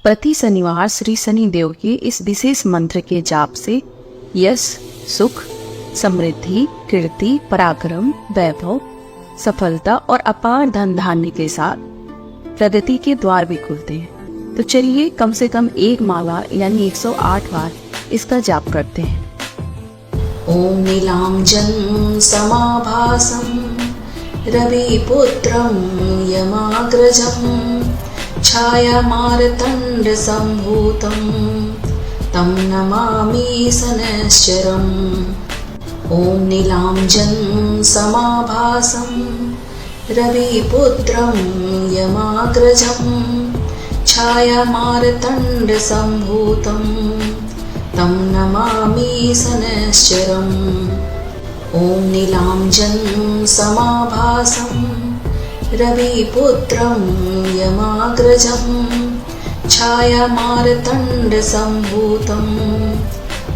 प्रति शनिवार श्री शनिदेव के इस विशेष मंत्र के जाप से यश, सुख, समृद्धि, कीर्ति, पराक्रम, वैभव, सफलता और अपार धन धान्य के साथ प्रगति के द्वार भी खुलते हैं। तो चलिए कम से कम एक माला यानी 108 बार इसका जाप करते हैं। ओम नीलांजन समाभासं रविपुत्रं यमाग्रजं छायामार्तण्ड सम्भूतं तं नमामि शनैश्चरम्। ओम नीलांजन समाभासं रविपुत्रं यमाग्रजं छायामार्तण्ड सम्भूतं तं नमामि शनैश्चरम्। ओम नीलांजन समाभासं रविपुत्रं यमाग्रजं छायामार्तण्ड सम्भूतं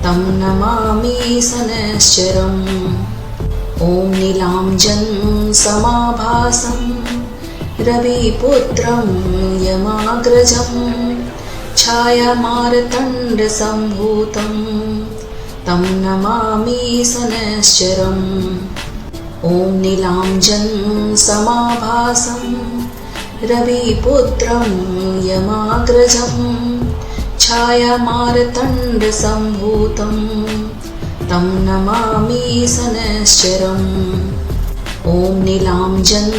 तं नमामि शनैश्चरम्। ओम नीलांजन समाभासं रविपुत्रं यमाग्रजं छायामार्तण्ड सम्भूतं तं नमामि शनैश्चरम्। ओम नीलांजन समाभासं रविपुत्रं यमाग्रजं छायामार्तण्ड सम्भूतं तं नमामि शनैश्चरम्। ओम नीलांजन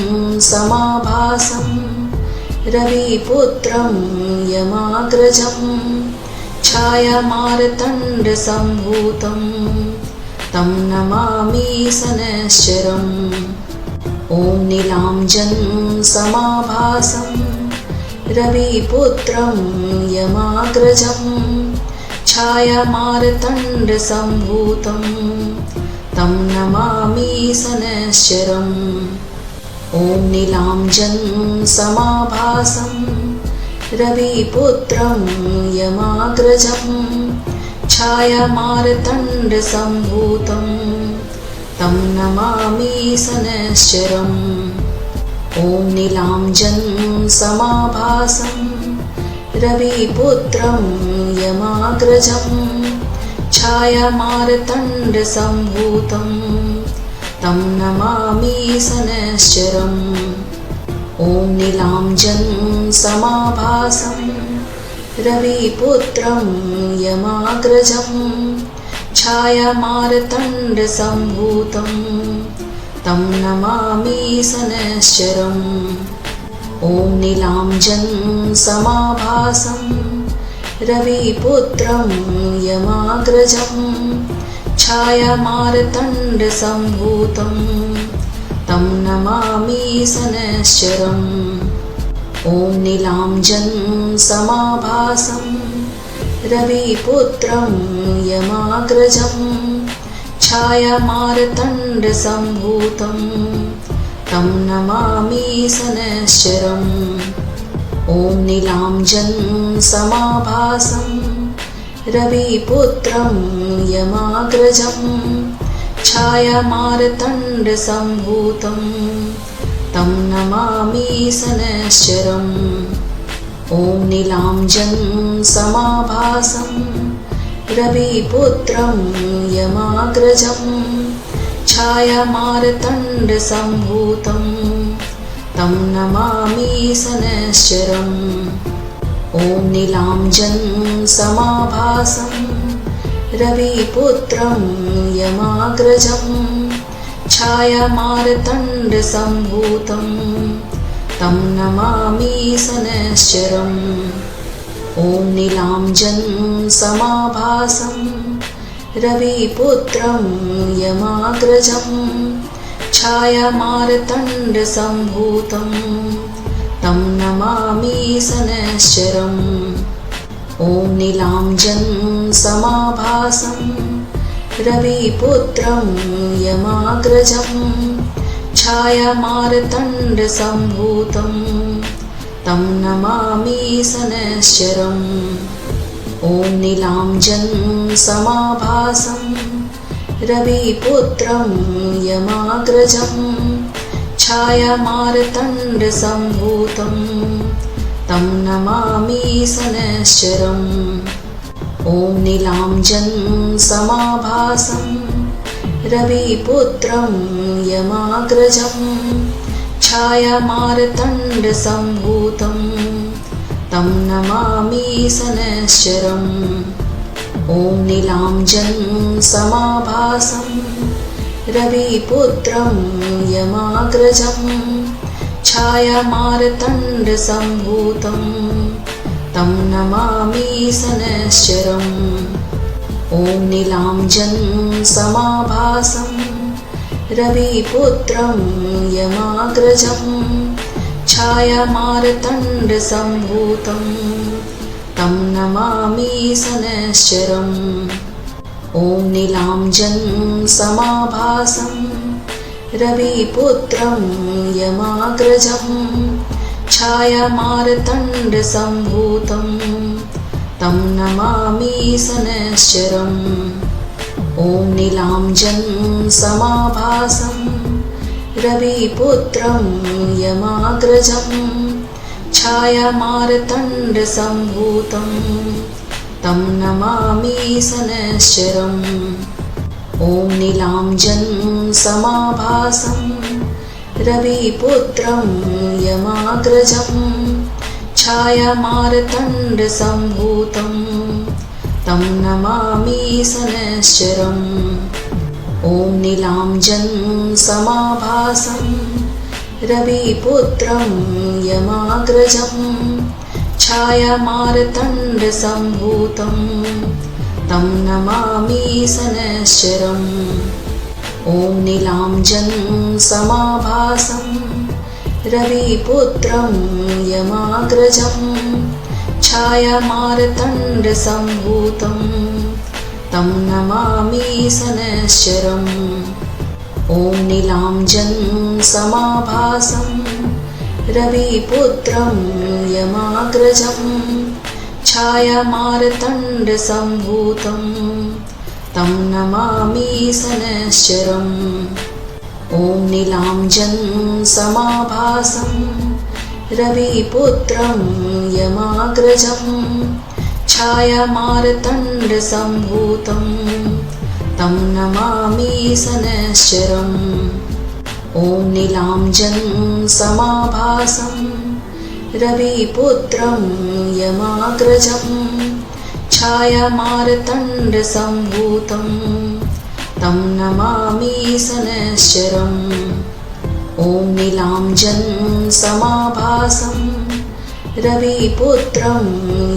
समाभासं रविपुत्रं यमाग्रजं छायामार्तण्ड सम्भूतं तं नमामि शनैश्चरम्। ओम नीलांजन समाभासं रविपुत्रं यमाग्रजं छायामार्तण्ड सम्भूतं तं नमामि शनैश्चरम्। ओम नीलांजन समाभासं रविपुत्रं यमाग्रजं छायामार्तण्ड सम्भूतं तं नमामि शनैश्चरम्। ओम नीलांजन समाभासं रविपुत्रं यमाग्रजं छायामार्तण्ड सम्भूतं तं नमामि शनैश्चरम्। ओम नीलांजन समाभासं रविपुत्रं यमाग्रजं छायामार्तण्ड सम्भूतं तं नमामि शनैश्चरम्। ओम नीलांजन समाभासं रविपुत्रं यमाग्रजं छायामार्तण्ड सम्भूतं तं नमामि शनैश्चरम्। ओम नीलांजन समाभासं रविपुत्रं यमाग्रजं छायामार्तण्ड सम्भूतं तं नमामि शनैश्चरम्। ओम नीलांजन समाभासं रविपुत्रं यमाग्रजं छायामार्तण्ड सम्भूतं तं नमामि शनैश्चरम्। ओम नीलांजन समाभासं रविपुत्रं यमाग्रजं छायामार्तण्ड सम्भूतं तं नमामि शनैश्चरम्। ओम नीलांजन समाभासं रविपुत्रं यमाग्रजं छायामार्तण्ड सम्भूतं तं नमामि शनैश्चरम्। ओम नीलांजन समाभासं रविपुत्रं यमाग्रजं छायामार्तण्ड सम्भूतं तं नमामि शनैश्चरम्। ओम नीलांजन समाभासं रविपुत्रं यमाग्रजं छायामार्तण्ड सम्भूतं तं नमामि शनैश्चरम्। ओम नीलांजन समाभासं रविपुत्रं यमाग्रजं छायामार्तण्ड सम्भूतं तं नमामि शनैश्चरम् ॐ नीलाञ्जनं समाभासं रविपुत्रं यमाग्रजं छायामार्तण्डसम्भूतं तं नमामि शनैश्चरम् ॐ नीलाञ्जनं समाभासं रविपुत्रं यमाग्रजं छायामार्तण्डसम्भूतं तं नमामि शनैश्चरम् ॐ नीलाञ्जनं समाभासं रविपुत्रं यमाग्रजं छायामार्तण्डसम्भूतं तं नमामि शनैश्चरम् ॐ नीलाञ्जनं समाभासं रविपुत्रं यमाग्रजं छायामार्तण्डसम्भूतं तं नमामि शनैश्चरम् ॐ नीलाञ्जनं समाभासं रविपुत्रं यमाग्रजं छायामार्तण्डसम्भूतं तं नमामि शनैश्चरम् ॐ नीलाञ्जनं समाभासं रविपुत्रं यमाग्रजं छायामार्तण्डसम्भूतं तं नमामि शनैश्चरम् ॐ नीलाञ्जनं समाभासं रविपुत्रं यमाग्रजं छायामार्तण्डसम्भूतं तं नमामि शनैश्चरम् ॐ नीलाञ्जनं समाभासं रविपुत्रं यमाग्रजं छायामार्तण्डसम्भूतं तं नमामि शनैश्चरम् ॐ नीलाञ्जनं समाभासं रविपुत्रं यमाग्रजं छायामार्तण्डसम्भूतं तं नमामि शनैश्चरम् ॐ नीलाञ्जनं समाभासं रविपुत्रं यमाग्रजं छायामार्तण्डसम्भूतं तं नमामि शनैश्चरम् ॐ नीलाञ्जनं समाभासं रविपुत्रं यमाग्रजं छायामार्तण्डसम्भूतं तं नमामि शनैश्चरम् ॐ नीलाञ्जनं समाभासं रविपुत्रं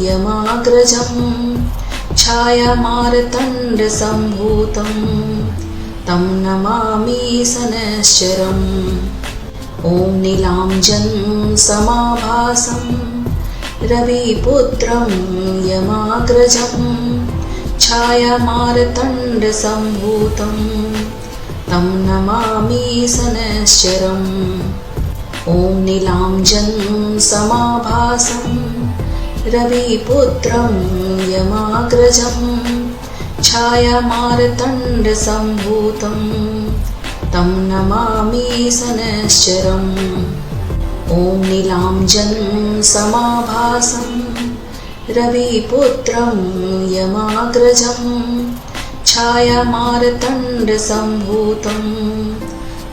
यमाग्रजं छायामार्तण्डसम्भूतं तं नमामि शनैश्चरम् ॐ नीलाञ्जनं समाभासं रविपुत्रं यमाग्रजं छायामार्तण्डसम्भूतं तं नमामि शनैश्चरम् ॐ नीलाञ्जनं समाभासं रविपुत्रं यमाग्रजं छायामार्तण्डसम्भूतं तं नमामि शनैश्चरम् ॐ नीलाञ्जनं समाभासं रविपुत्रं यमाग्रजं छायामार्तण्डसम्भूतं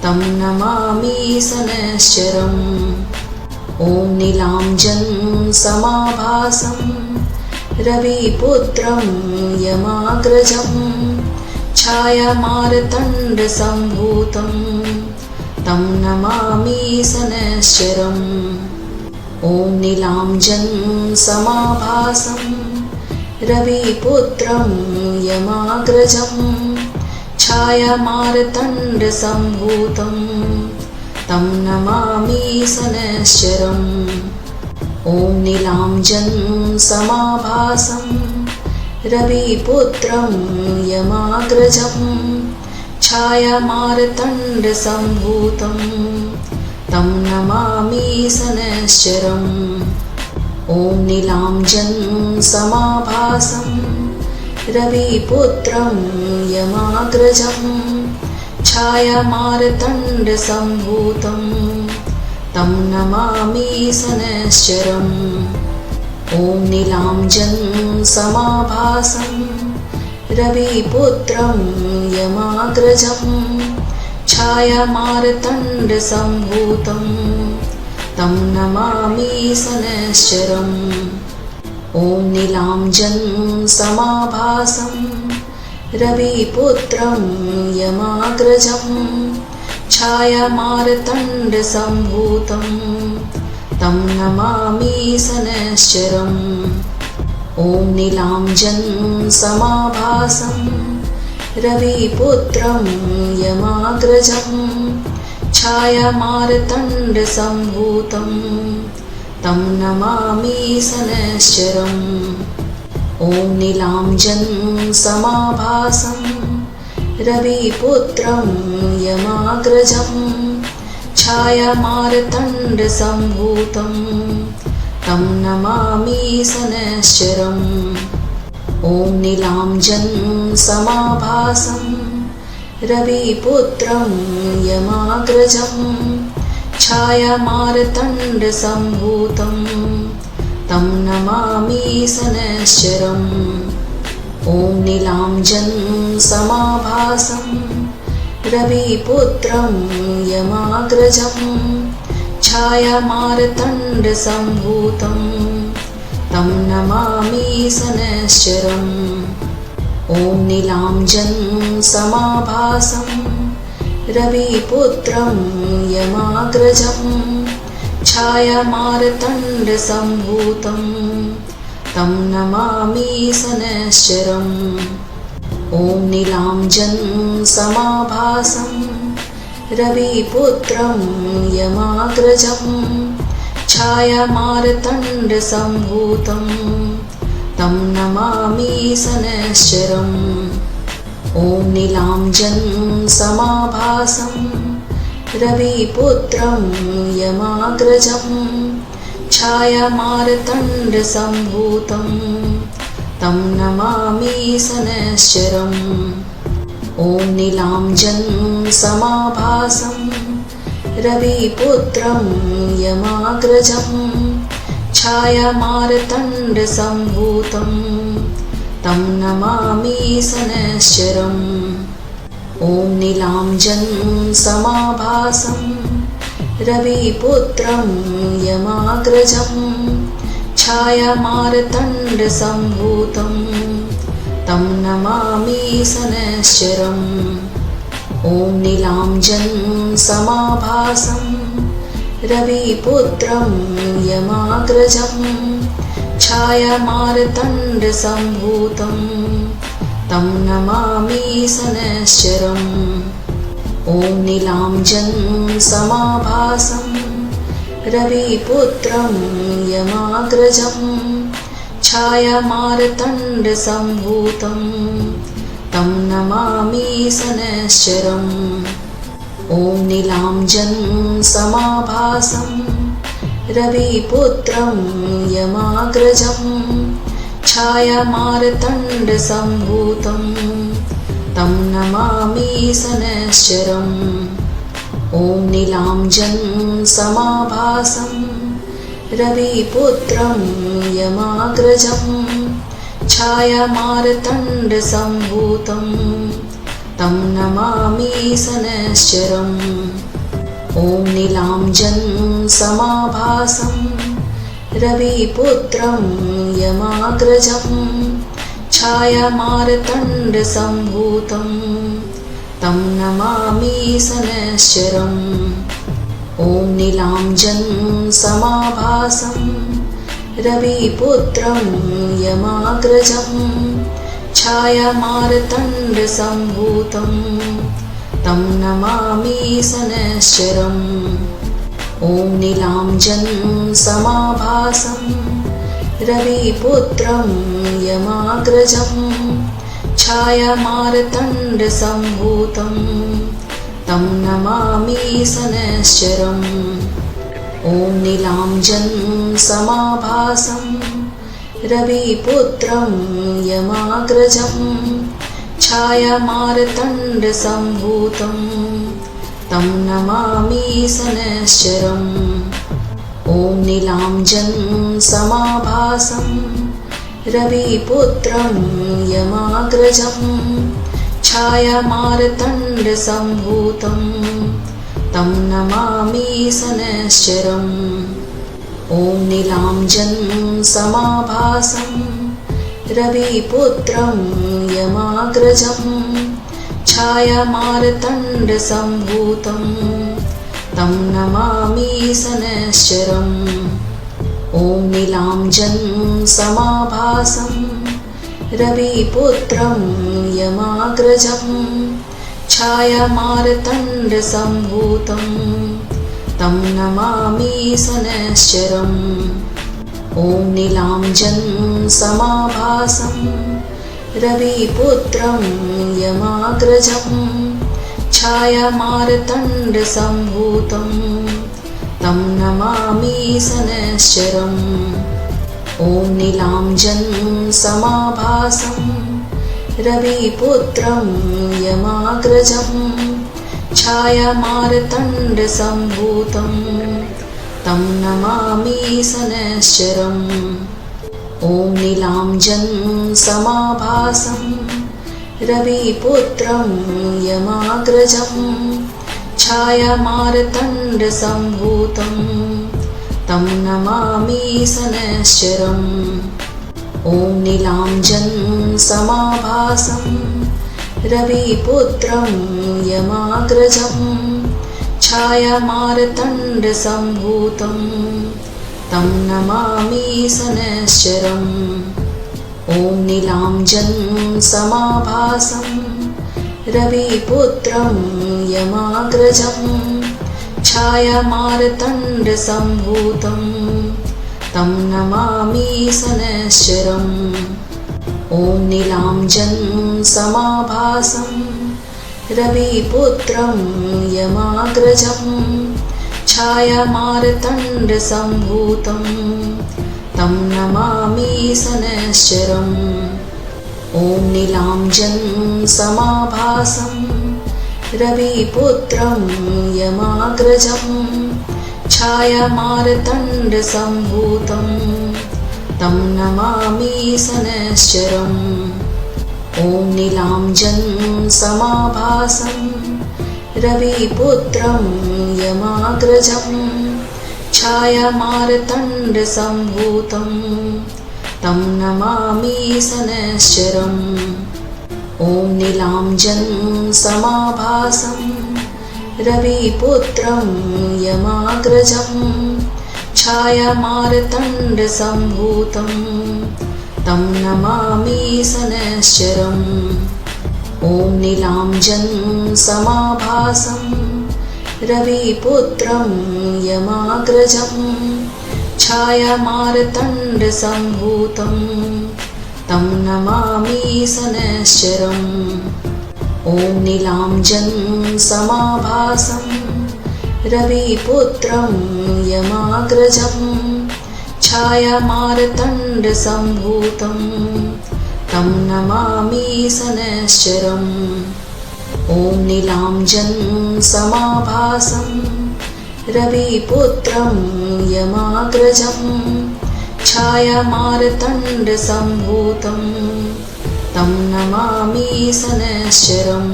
तं नमामि शनैश्चरम् ॐ नीलाञ्जनं समाभासं रविपुत्रं यमाग्रजं छायामार्तण्डसम्भूतं तं नमामि शनैश्चरम् ॐ नीलाञ्जनं समाभासं रविपुत्रं यमाग्रजं छायामार्तण्डसम्भूतं तं नमामि शनैश्चरम् ॐ नीलाञ्जनं समाभासं रविपुत्रं यमाग्रजं छायामार्तण्डसम्भूतं तं नमामि शनैश्चरम् ॐ नीलाञ्जनं समाभासं रविपुत्रं यमाग्रजं छायामार्तण्डसम्भूतं तं नमामि शनैश्चरम् ॐ नीलाञ्जन समाभासं रविपुत्रं यमाग्रजं छायामार्तण्डसम्भूतं तं नमामि शनैश्चरम् ॐ नीलाञ्जन समाभासं रविपुत्रं यमाग्रजं छायामार्तण्डसम्भूतं तं नमामि शनैश्चरम् ॐ नीलाञ्जन समाभासं रविपुत्रं यमाग्रजं छायामार्तण्डसम्भूतं तं नमामि शनैश्चरम् ॐ नीलाञ्जन समाभासं रविपुत्रं यमाग्रजं छायामार्तण्डसम्भूतं तं नमामि शनैश्चरम् ॐ नीलाञ्जन समाभासं रविपुत्रं यमाग्रजं छायामार्तण्डसम्भूतं तं नमामि शनैश्चरम् ॐ नीलाञ्जन समाभासं रविपुत्रं यमाग्रजं छायामार्तण्डसम्भूतं तं नमामि शनैश्चरम् ॐ नीलाञ्जन समाभासं रविपुत्रं यमाग्रजं छायामार्तण्डसम्भूतं तं नमामि शनैश्चरम् ॐ नीलाञ्जन समाभासं रविपुत्रं यमाग्रजं छायामार्तण्डसम्भूतं तं नमामि शनैश्चरम् ॐ नीलाञ्जन समाभासं रविपुत्रं यमाग्रजं छायामार्तण्डसम्भूतं तं नमामि शनैश्चरम् ॐ नीलाञ्जन समाभासं रविपुत्रं यमाग्रजं छायामार्तण्डसम्भूतं तं नमामि शनैश्चरम् ॐ नीलाञ्जन समाभासं रविपुत्रं यमाग्रजं छायामार्तण्डसम्भूतं तं नमामि शनैश्चरम् ॐ नीलाञ्जन समाभासं रविपुत्रं यमाग्रजं छायामार्तण्डसम्भूतं तं नमामि शनैश्चरम् ॐ नीलाञ्जन समाभासं रविपुत्रं यमाग्रजं छायामार्तण्डसम्भूतं तं नमामि शनैश्चरम् ॐ नीलाञ्जन समाभासं रविपुत्रं यमाग्रजं छायामार्तण्डसम्भूतं तं नमामि शनैश्चरम् ॐ नीलाञ्जन समाभासं रविपुत्रं यमाग्रजं छायामार्तण्डसम्भूतं तं नमामि शनैश्चरम् ॐ नीलाञ्जन समाभासं रविपुत्रं यमाग्रजं छायामार्तण्डसम्भूतं तं नमामि शनैश्चरम् ॐ नीलाञ्जन समाभासं रविपुत्रं यमाग्रजं छायामार्तण्डसम्भूतं तं नमामि शनैश्चरम् ॐ नीलाञ्जन समाभासं रविपुत्रं यमाग्रजं छायामार्तण्डसम्भूतं तं नमामि शनैश्चरम् ॐ नीलाञ्जन समाभासं रविपुत्रं यमाग्रजं छायामार्तण्डसम्भूतं तं नमामि शनैश्चरम् ॐ नीलाञ्जन समाभासं रविपुत्रं यमाग्रजं छायामार्तण्डसम्भूतं तं नमामि शनैश्चरम् ॐ नीलाञ्जन समाभासं रविपुत्रं यमाग्रजं छायामार्तण्डसम्भूतं तं नमामि शनैश्चरम् ॐ नीलाञ्जन समाभासं रविपुत्रं यमाग्रजं छायामार्तण्डसम्भूतं तं नमामि शनैश्चरम् ॐ नीलाञ्जन समाभासं रविपुत्रं यमाग्रजं छायामार्तण्डसम्भूतं तं नमामि शनैश्चरम् ॐ नीलाञ्जन समाभासं रविपुत्रं यमाग्रजं छायामार्तण्डसम्भूतं तं नमामि शनैश्चरम् ॐ नीलाञ्जन समाभासं रविपुत्रं यमाग्रजं छायामार्तण्डसम्भूतं तं नमामि शनैश्चरम् ॐ नीलाञ्जन समाभासं रविपुत्रं यमाग्रजं छायामार्तण्डसम्भूतं तं नमामि शनैश्चरम् ॐ नीलाञ्जन समाभासं रविपुत्रं यमाग्रजं छायामार्तण्डसम्भूतं तं नमामि शनैश्चरम् ॐ नीलाञ्जन समाभासं रविपुत्रं यमाग्रजं छायामार्तण्डसम्भूतं तं नमामि शनैश्चरम् ॐ नीलाञ्जन समाभासं रविपुत्रं यमाग्रजं छायामार्तण्डसम्भूतं तं नमामि शनैश्चरम् ॐ नीलाञ्जन समाभासं रविपुत्रं यमाग्रजं छायामार्तण्डसम्भूतं तं नमामि शनैश्चरम् ॐ नीलाञ्जन समाभासं रविपुत्रं यमाग्रजं छायामार्तण्डसम्भूतं तं नमामि शनैश्चरम् ॐ नीलाञ्जन समाभासं रविपुत्रं यमाग्रजं छायामार्तण्डसम्भूतं तं नमामि शनैश्चरम् ॐ नीलाञ्जन समाभासं रविपुत्रं यमाग्रजं छायामार्तण्डसम्भूतं तं नमामि शनैश्चरम् ॐ नीलाञ्जन समाभासं रविपुत्रं यमाग्रजं छायामार्तण्डसम्भूतं तं नमामि शनैश्चरम्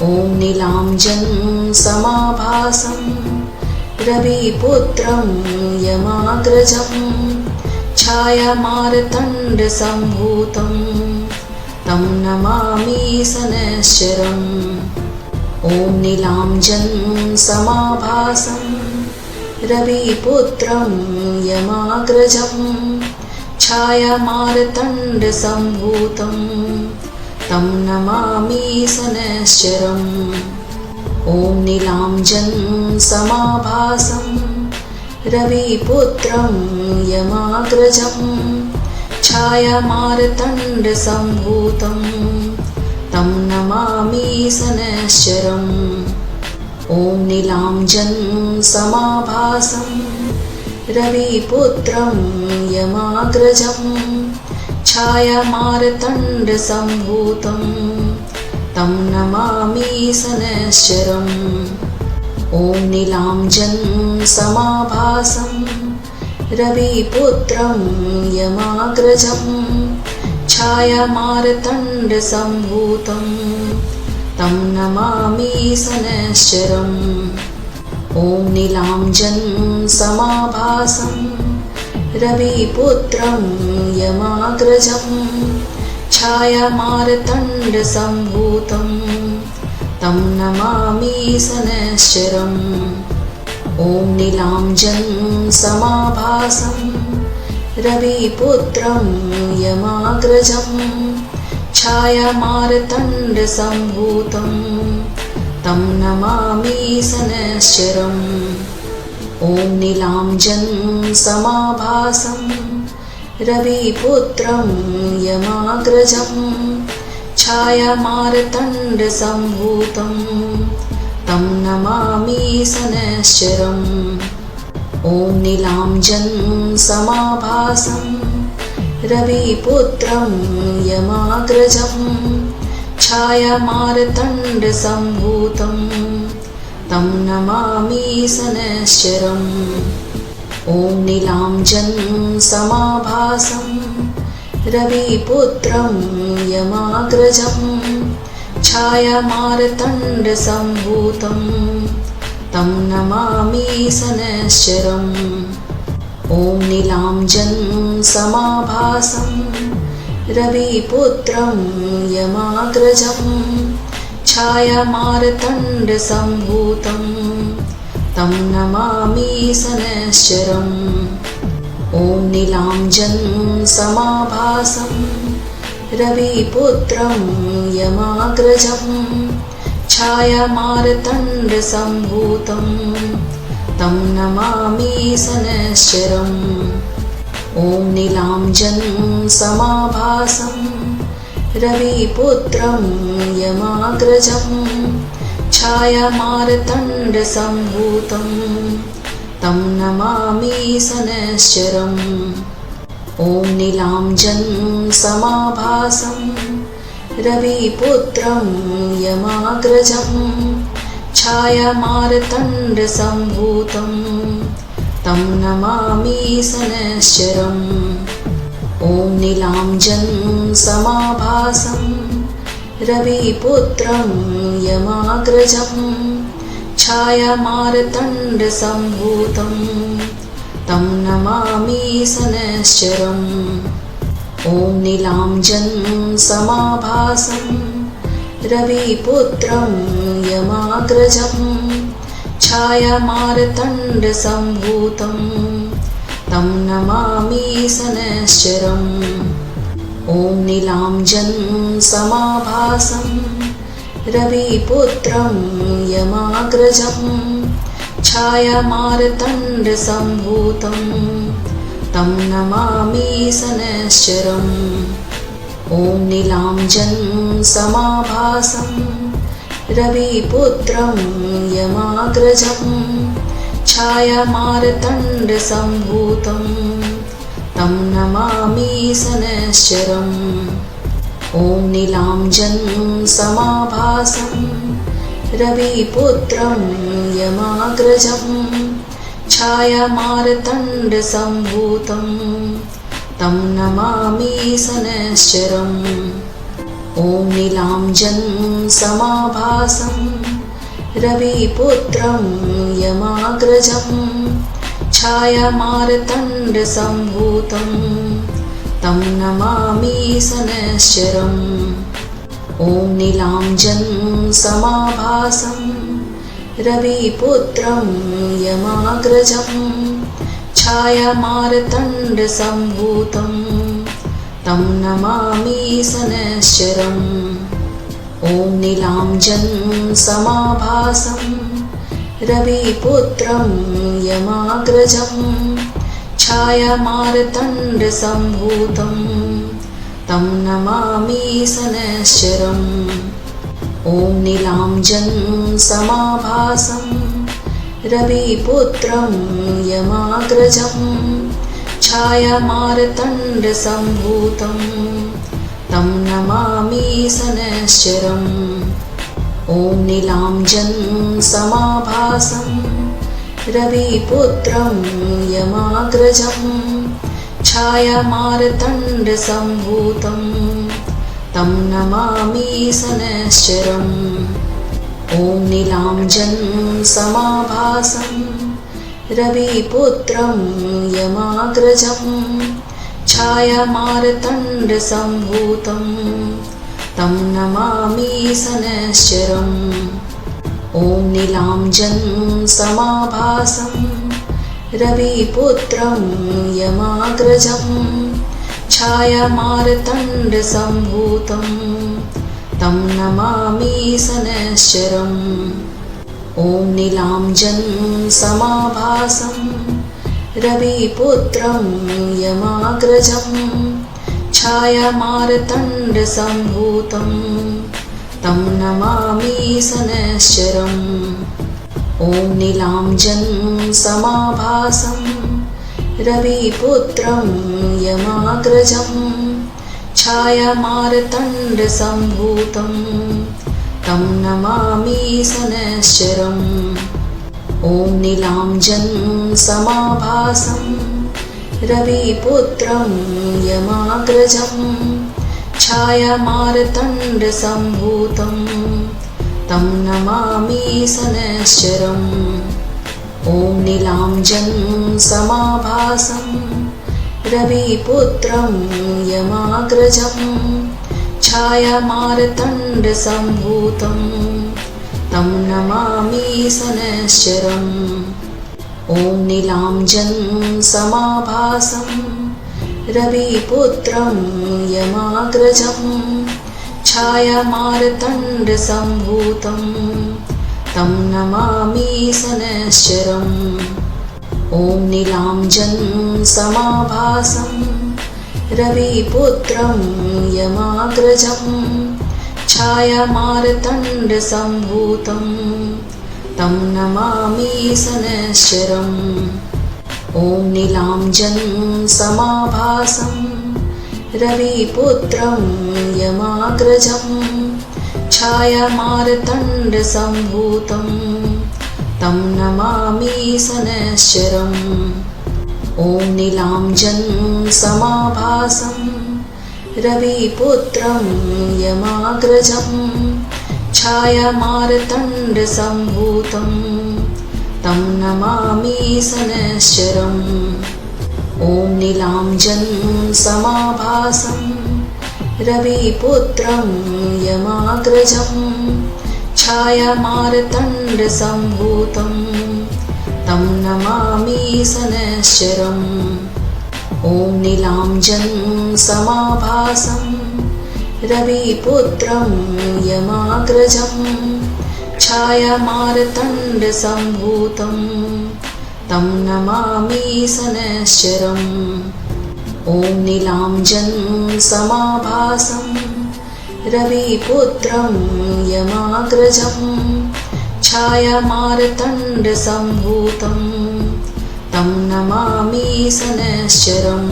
ॐ नीलाञ्जन समाभासं रविपुत्रं यमाग्रजं छायामार्तण्डसम्भूतं तं नमामि शनैश्चरम् ॐ नीलाञ्जन समाभासं रविपुत्रं यमाग्रजं छायामार्तण्डसम्भूतं तं नमामि शनैश्चरम् ॐ नीलाञ्जन समाभासं रविपुत्रं यमाग्रजं छायामार्तण्डसम्भूतं तं नमामि शनैश्चरम् ॐ नीलाञ्जन समाभासं रविपुत्रं यमाग्रजं छायामार्तण्डसम्भूतं तं नमामि शनैश्चरम् ॐ नीलाञ्जनसमाभासं रविपुत्रं यमाग्रजं छायामार्तण्डसम्भूतं तं नमामि शनैश्चरम् ॐ नीलाञ्जनसमाभासं रविपुत्रं यमाग्रजं छायामार्तण्डसम्भूतं तं नमामि शनैश्चरम् ॐ नीलाञ्जनसमाभासं रविपुत्रं यमाग्रजं छायामार्तण्डसम्भूतं तं नमामि शनैश्चरम् ॐ नीलाञ्जनसमाभासं रविपुत्रं यमाग्रजं छायामार्तण्डसम्भूतं तं नमामि शनैश्चरम् ॐ नीलाञ्जनसमाभासं रविपुत्रं यमाग्रजं छायामार्तण्डसम्भूतं तं नमामि शनैश्चरम् ॐ नीलाञ्जनसमाभासं रविपुत्रं यमाग्रजं छायामार्तण्डसम्भूतं तं नमामि शनैश्चरम् ॐ नीलाञ्जनसमाभासं रविपुत्रं यमाग्रजं छायामार्तण्डसम्भूतं तं नमामि शनैश्चरम् ॐ नीलाञ्जनसमाभासं रविपुत्रं यमाग्रजं छायामार्तण्डसम्भूतं तं नमामि शनैश्चरम् ॐ नीलाञ्जनसमाभासं रविपुत्रं यमाग्रजं छायामार्तण्डसम्भूतं तं नमामि शनैश्चरम् ॐ नीलाञ्जनसमाभासं रविपुत्रं यमाग्रजं छायामार्तण्डसम्भूतं तं नमामि शनैश्चरम् ॐ नीलाञ्जनसमाभासं रविपुत्रं यमाग्रजं छायामार्तण्डसम्भूतं तं नमामि शनैश्चरम् ॐ नीलाञ्जनसमाभासं रविपुत्रं यमाग्रजं छायामार्तण्डसम्भूतं तं नमामि शनैश्चरम् ॐ नीलाञ्जनसमाभासं रविपुत्रं यमाग्रजं छायामार्तण्डसम्भूतं तं नमामि शनैश्चरम् ॐ नीलाञ्जनसमाभासं रविपुत्रं यमाग्रजं छायामार्तण्डसम्भूतं तं नमामि शनैश्चरम् ॐ नीलाञ्जनसमाभासं रविपुत्रं यमाग्रजं छायामार्तण्डसम्भूतं तं नमामि शनैश्चरम् ॐ नीलाञ्जनसमाभासं रविपुत्रं यमाग्रजं छायामार्तण्डसम्भूतं तं नमामि शनैश्चरम् ॐ नीलाञ्जनसमाभासं रविपुत्रं यमाग्रजं छायामार्तण्डसम्भूतं तं नमामि शनैश्चरम् ॐ नीलाञ्जनसमाभासं रविपुत्रं यमाग्रजं छायामार्तण्डसम्भूतं तं नमामि शनैश्चरम् ॐ नीलाञ्जनसमाभासं रविपुत्रं यमाग्रजं छायामार्तण्डसम्भूतं तं नमामि शनैश्चरम् ॐ नीलाञ्जनसमाभासं रविपुत्रं यमाग्रजं छायामार्तण्डसम्भूतं तं नमामि शनैश्चरम् ॐ नीलाञ्जनसमाभासं रविपुत्रं यमाग्रजं छायामार्तण्डसम्भूतं तं नमामि शनैश्चरम् ॐ नीलाञ्जनसमाभासं रविपुत्रं यमाग्रजं छायामार्तण्डसम्भूतं तं नमामि शनैश्चरम् ॐ नीलाञ्जनसमाभासं रविपुत्रं यमाग्रजं छायामार्तण्डसम्भूतं तं नमामि शनैश्चरम् ॐ नीलाञ्जनसमाभासं रविपुत्रं यमाग्रजं छायामार्तण्डसम्भूतं तं नमामि शनैश्चरम् ॐ नीलाञ्जनसमाभासं रविपुत्रं यमाग्रजं छायामार्तण्डसम्भूतं तं नमामि शनैश्चरम् ॐ नीलाञ्जनसमाभासं रविपुत्रं यमाग्रजं छायामार्तण्डसम्भूतं तं नमामि शनैश्चरम् ॐ नीलाञ्जनसमाभासं रविपुत्रं यमाग्रजं छायामार्तण्डसम्भूतं तं नमामि शनैश्चरम् ॐ नीलाञ्जनसमाभासं रविपुत्रं यमाग्रजं छायामार्तण्डसम्भूतं तं नमामि शनैश्चरम् ॐ नीलाञ्जनसमाभासं रविपुत्रं यमाग्रजं छायामार्तण्डसम्भूतं तं नमामि शनैश्चरम् ॐ नीलाञ्जनसमाभासं रविपुत्रं यमाग्रजं छायामार्तण्डसम्भूतं तं नमामि शनैश्चरम् ॐ नीलाञ्जनसमाभासं रविपुत्रं यमाग्रजं छायामार्तण्डसम्भूतं तं नमामि शनैश्चरम् ॐ नीलाञ्जनसमाभासं रविपुत्रं यमाग्रजं छायामार्तण्डसम्भूतं तं नमामि शनैश्चरम् ॐ नीलाञ्जनसमाभासं रविपुत्रं यमाग्रजं छायामार्तण्डसम्भूतं तं नमामि शनैश्चरम्